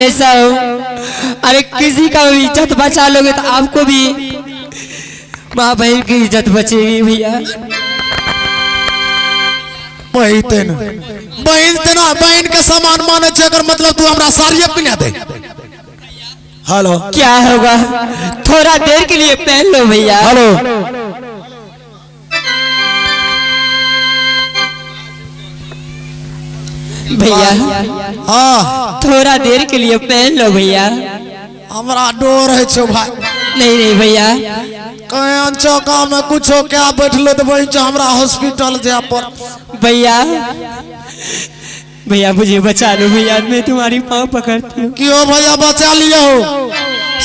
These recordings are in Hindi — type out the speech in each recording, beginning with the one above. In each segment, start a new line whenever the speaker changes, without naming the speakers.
ऐसा हो, अरे किसी का इज्जत बचा लोगे तो आपको भी माँ बहन की इज्जत बचेगी भैया।
बहन के समान माने अगर मतलब तू हमरा साड़िया पिना दे। हेलो
क्या होगा, थोड़ा देर के लिए पहन लो भैया।
हेलो
भैया
हाँ
थोड़ा देर के लिए पहन लो भैया।
हमरा डोर है छो भाई।
नहीं नहीं भैया,
कहीं चौका में कुछ हो क्या बैठलो तो वही हमरा हॉस्पिटल जा पर।
भैया भैया मुझे बचा लो भैया, मैं तुम्हारी पाँव पकड़ती हूँ।
क्यों भैया बचा लियो,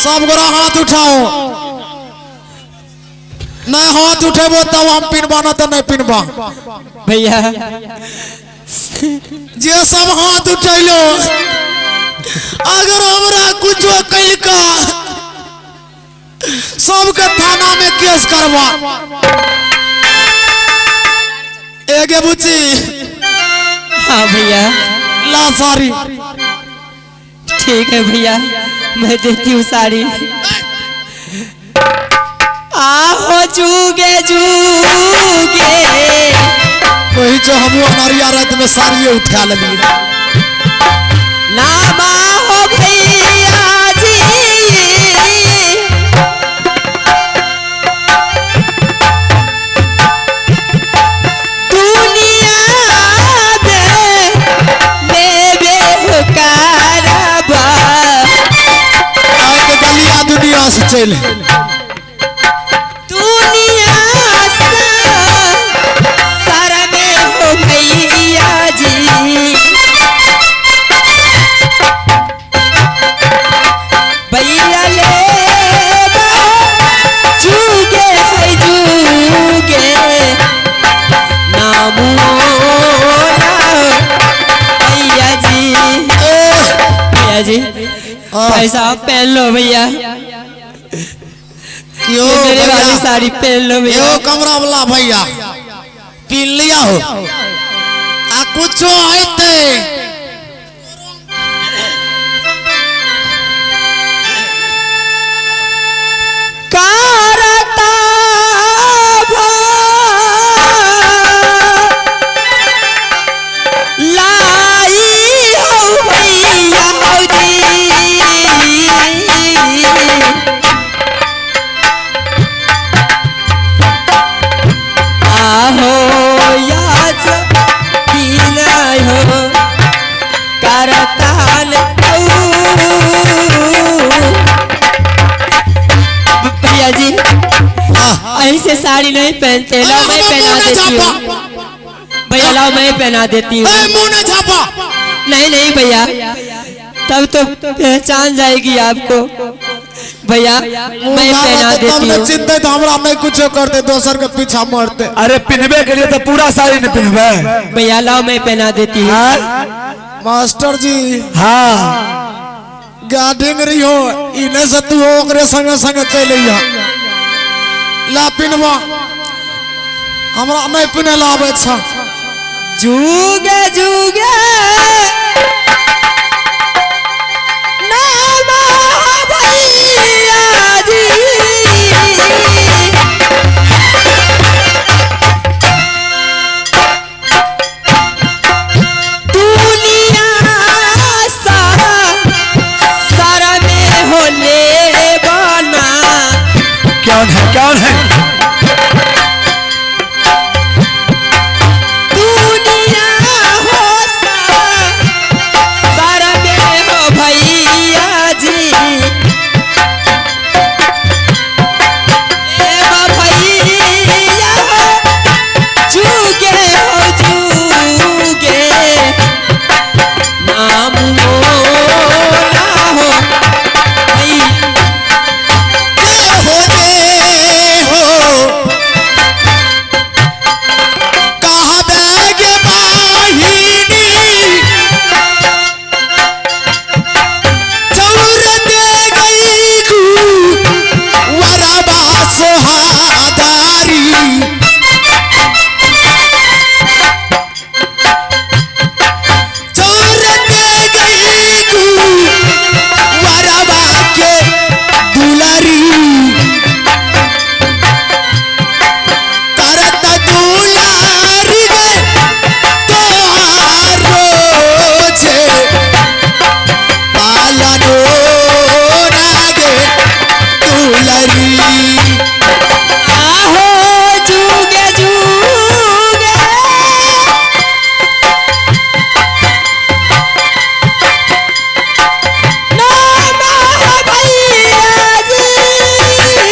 सब गोरा हाथ उठाओ। नहीं हाथ उठेबो तब हम पिनबा, ना तो नहीं पिनबा
भैया।
जे सब हाथ उठैलो अगर हमरा कुछ कैलका सबके थाना में केस करवा। एगे बुची
हाँ भैया
ला सारी।
ठीक है भैया, मैं देती हूँ साड़ी। आहो जूगे जूगे,
वही जो हम हमारी रात में साड़ी उठा लेली।
नाम हो भैया जी, दुनिया में मैं बेहुकारबा।
आए के गलिया दुनिया से चले
भैया जी। भैया ले जूगे है जूगे, नाम भैया जी। भैया जी पैसा पहन लो भैया,
क्यों
मेरे वाली साड़ी पहन लो भैया।
कमरा वाला भैया पीन लिया हो आ कुछ आते
करता लाई हो भैया जी। आहो याद हो करताल भैया जी। ऐसे साड़ी नहीं पहनते, लाओ मैं पहना देती हूँ भैया, लाओ मैं पहना देती हूँ। नहीं नहीं भैया, तब तो पहचान जाएगी आपको भैया, मैं पहना देती हूँ।
चिंता तो हमरा नहीं कुछ करते, दोसर के पीछा मरते।
अरे पिनबे के लिए तो पूरा साड़ी नहीं पिनबे
भैया, लाओ मैं पहना देती हूँ।
मास्टर जी
हाँ
गार्डिंग रही हो इन्हें से तू ओकरे संगे संगे चले ला पिनवा। हमरा नहीं पिने ला आवे अच्छा।
जूगे जूगे नाम भैया जी। दुनिया सारा में होले बना।
कौन है कौन है?
दुनिया हो
जानो रागे दुलरी
आहो जुगे जुगे नाना भैया जी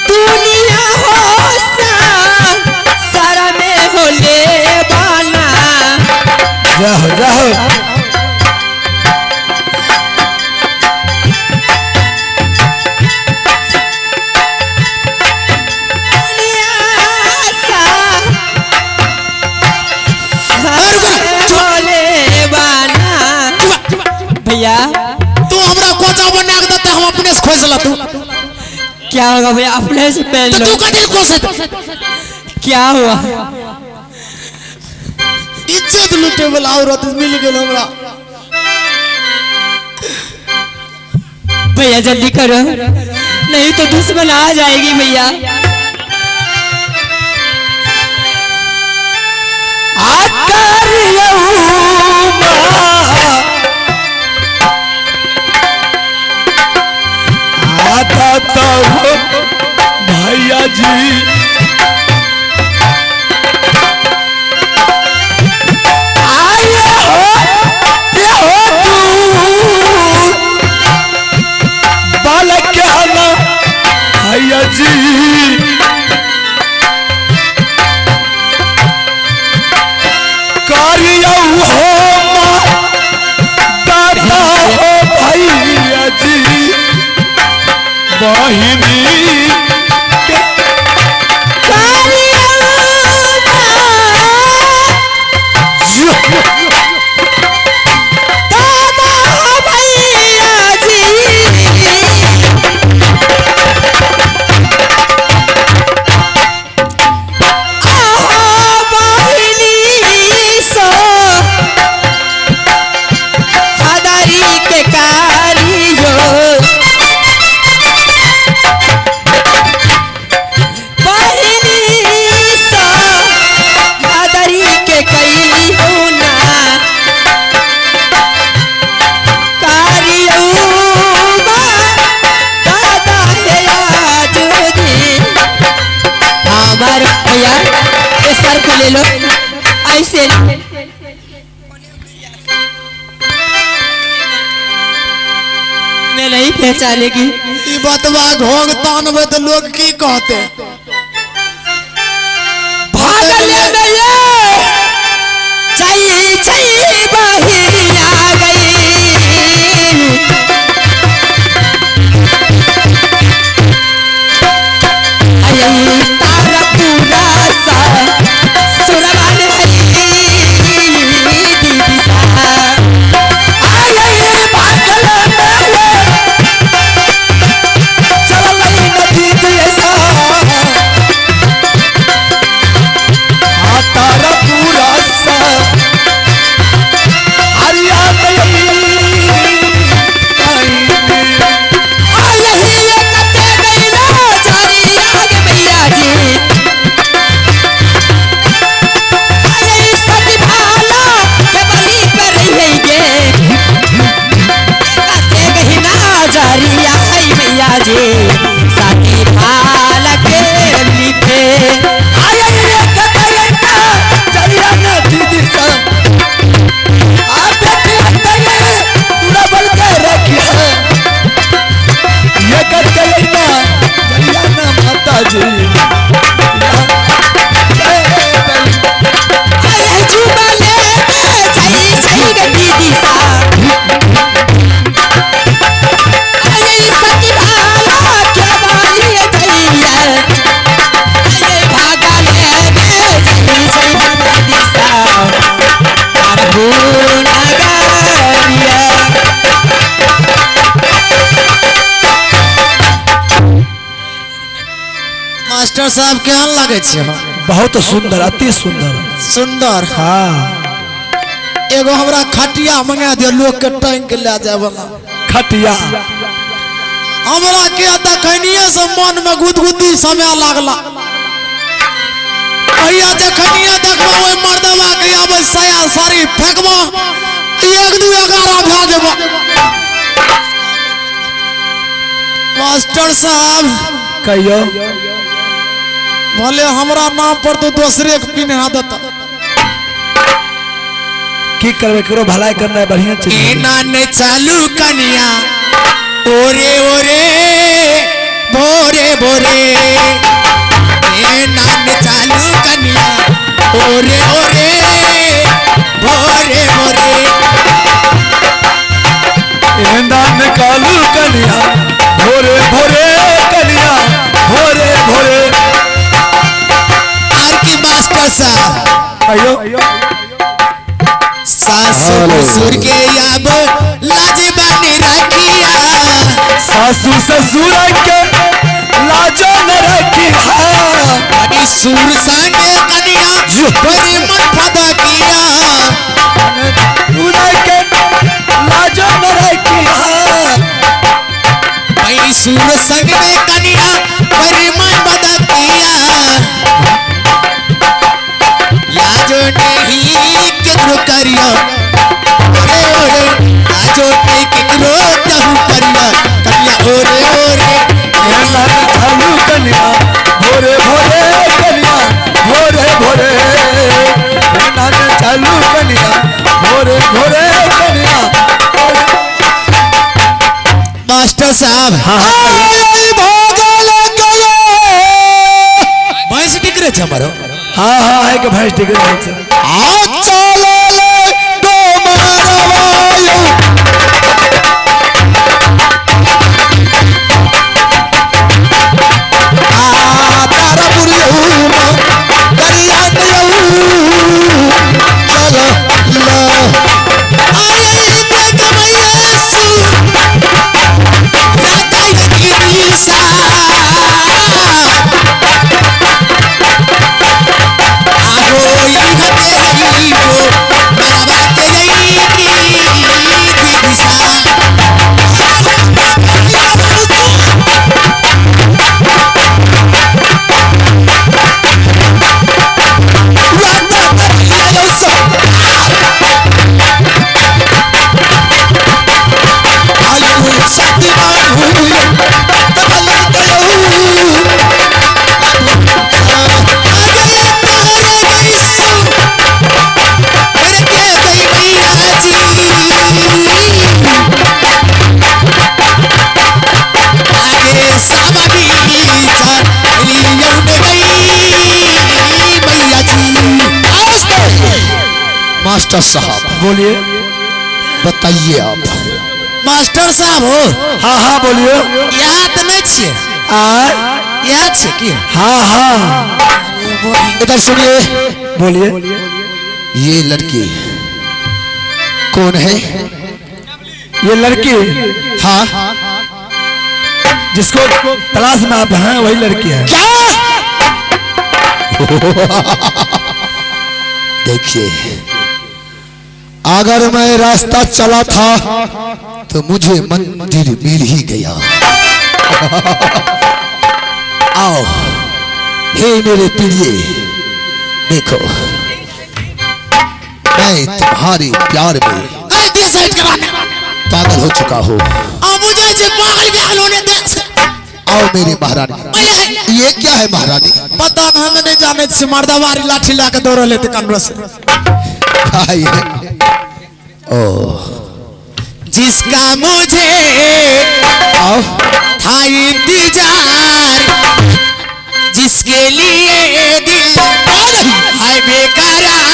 दुनिया हो सारा में हो ले बाना
जाओ जाओ
दुनिया हो ले बाना भैया
तू हमरा कोचा बना के देते हम अपने से खोज ला तू
क्या होगा भैया अपने से पहन लो
तू कदी कोसे
क्या हुआ
इज्जत लूटे वाला औरत मिल गेल हमरा
भैया जल्दी करो नहीं तो दुश्मन आ जाएगी भैया
आता तो भैया जी बालक क्या ना भैया जी कार्य हो दादा हो भैया जी बहिनी के
भैया ये सर को ले लो ऐसे मैं नहीं पहचानेगी
ई बतवा घोंग तानबे तो लोग की कहते
भाग ले गए चाहिए चाहिए बहिरी आ गई तारा पूरा सा सुरवान हरी दीदी सा आये भागल चल लई नदी ऐसा
तारा पूरा सा हरिया
साथी भाल के लिखे
चलिया ना दीदी सा आप पूरा बल के रखिए ये करके लेना चलिया ना माता जी
चुमा ले चाहिए दीदी सा
मास्टर साहब केहन लगे छे
बहुत सुंदर अति सुंदर
सुंदर
हाँ
एगो हमरा खटिया मंगा दियो लोग के टांग के ले जाए वाला
खटिया
हमरा के देखनिए से मन में गुदगुदी समय लागला भैया जखनिए देखबो ओइ देबो मास्टर साहब
कहियो
भले हमरा नाम पर तो दूसरे के पिन्हा देता
की करबे करो भलाई करना है बढ़िया चीज है।
नाने चालू कनिया ओरे ओरे भोरे भोरे नाने चालू कनिया ओरे ओरे भोरे भोरे
दान कालू कनिया भोरे भोरे कनिया भोरे भोरे
आर की मास्टर साहब
कहियो
सासू ससुर के अब लाजबानी रखिया
सासू ससुर के लाजो न रखी
बड़ी सुर संगे कनिया बड़ी मन फदा किया
उन्हें के लाजो न रखी
बड़ी सुर संग में कनिया बड़ी मन फदा किया लाजो नहीं केकरो करिया ओरे ओरे लाजो नहीं केकरो कहू करिया कनिया ओरे ओरे
चालू कनिया भोरे भोरे कनिया भोरे भोरे नान चालू कनिया भोरे भोरे कनिया
मास्टर साहब भैंस टिकरे छ हमारो
हाँ हाँ है कि भैंस टिक रही है
चलो ले दो मारवायो तारा पुरियो करिया दियो चलो लो आए देख मैया सु रातई की सा मास्टर साहब
बोलिए
बताइए आप मास्टर साहब हो
हाँ हाँ बोलिए
याद नहीं छे याद छे की
हाँ हाँ
इधर सुनिए
बोलिए
ये लड़की कौन है
ये लड़की
हाँ
जिसको तलाश में आप हैं वही लड़की है
क्या देखिए अगर मैं रास्ता चला था तो मुझे मंदिर मिल ही गया आओ हे मेरे प्रिय देखो मैं तुम्हारे प्यार में पागल हो चुका हूँ आओ मेरी महारानी ये क्या है महारानी पता नहीं नहीं जाने से मर्दावारी लाठी लाके दौड़ लेते कमरे से ओ जिसका मुझे था इंतजार जिसके लिए दिल है बेकरार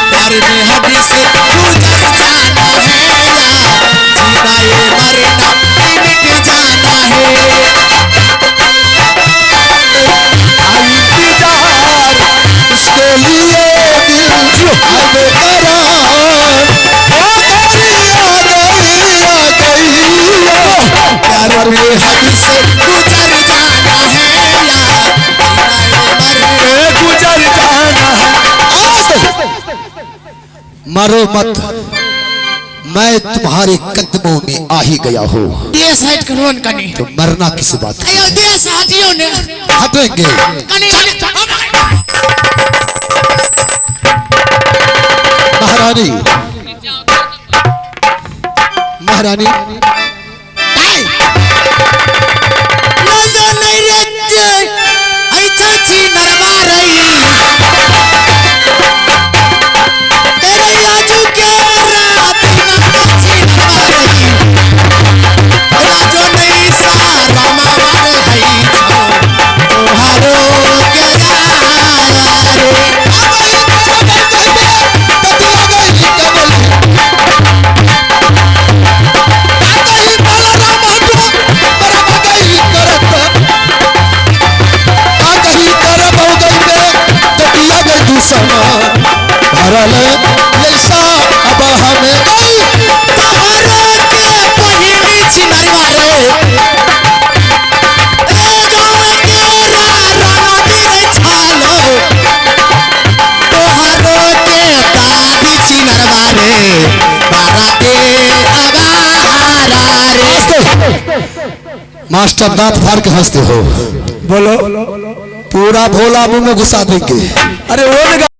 प्यार में हद से गुजर जाना है जीना ये मरना मिट जाना उसके लिए दिल प्यार में हद से गुजर जाना है
गुजर जाना है
मरो मत मैं तुम्हारे कदमों में आ ही गया हूँ ये साइड करोन कनी तो मरना किस बात की देश हटियो ने हटेंगे कनी महारानी महारानी मास्टर दांत फाड़ के हंसते हो।
बोलो
पूरा भोला मुंह में घुसा देंगे।
अरे वो